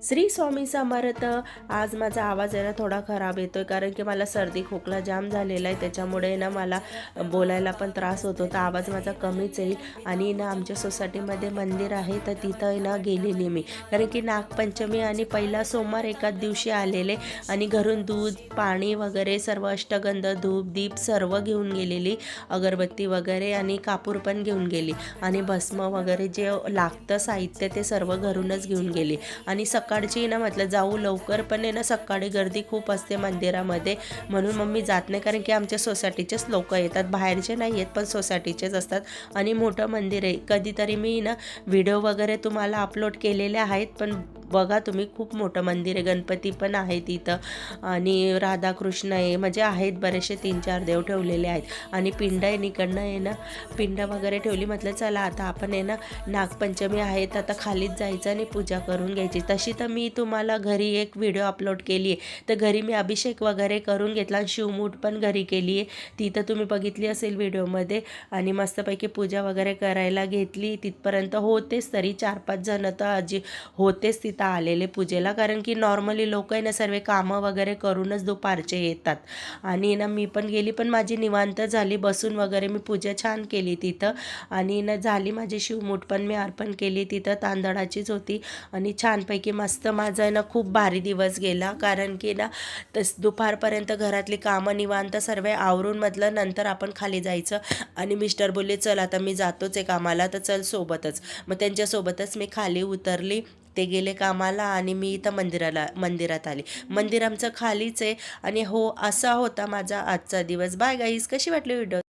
श्री स्वामी समर्थ. आज माझा आवाज आहे ना थोडा खराब येतोय कारण की मला सर्दी खोकला जाम झालेला आहे, त्याच्यामुळे ना मला बोलायला पण त्रास होतो, तर आवाज माझा कमीच येईल. आणि ना आमच्या सोसायटीमध्ये मंदिर आहे, तर तिथं ना गेलेली मी, कारण की नागपंचमी आणि पहिला सोमवार एकाच दिवशी आलेले. आणि घरून दूध पाणी वगैरे सर्व अष्टगंध धूप दीप सर्व घेऊन गेलेली, अगरबत्ती वगैरे आणि कापूर पण घेऊन गेली, आणि भस्म वगैरे जे लागतं साहित्य ते सर्व घरूनच घेऊन गेली. आणि सकाळची ना म्हटलं जाऊ लवकर, पण आहे ना सकाळी गर्दी खूप असते मंदिरामध्ये, म्हणून मग मी जात नाही, कारण की आमच्या सोसायटीचेच लोक येतात, बाहेरचे नाही येत पण सोसायटीचेच असतात. आणि मोठं मंदिर आहे. कधीतरी मी ना व्हिडिओ वगैरे तुम्हाला अपलोड केलेले आहेत, पण बघा तुम्ही, खूप मोठं मंदिर आहे. गणपती पण आहे तिथं, आणि राधाकृष्ण आहे, म्हणजे आहेत बरेचसे 3-4 देव ठेवलेले आहेत. आणि पिंड आहे इकडनं आहे ना, पिंड वगैरे ठेवली. म्हटलं चला आता आपण आहे ना, नागपंचमी आहे तर आता खालीच जायचं आणि पूजा करून घ्यायची. तशी तर मी तुम्हाला घरी एक व्हिडिओ अपलोड केली आहे, तर घरी मी अभिषेक वगैरे करून घेतला आणि शिवमूठ पण घरी केली आहे, ती तर तुम्ही बघितली असेल व्हिडिओमध्ये. आणि मस्तपैकी पूजा वगैरे करायला घेतली. तिथपर्यंत होतेच तरी 4-5 जण तर आजी होतेच तिथं आलेले पूजेला, कारण की नॉर्मली लोक आहे ना सर्व कामं वगैरे करूनच दुपारचे येतात. आणि ना मी पण गेली, पण माझी निवांत झाली, बसून वगैरे मी पूजा छान केली तिथं. आणि ना झाली माझी शिवमूठ पण मी अर्पण केली तिथं, तांदळाचीच होती. आणि छानपैकी मस्त माझा ना खूप भारी दिवस गेला, कारण की ना तस दुपारपर्यंत घरातली कामं निवांत सर्व आवरून म्हटलं नंतर आपण खाली जायचं. आणि मिस्टर बोलले चल आता मी जातोच आहे कामाला, तर चल सोबतच. मग त्यांच्यासोबतच मी खाली उतरली, ते गेले कामाला आणि मी इथं मंदिरात आली. मंदिर आमचं खालीच आहे. आणि हो, असा होता माझा आजचा दिवस. बाय गाईज, कशी वाटली व्हिडिओ?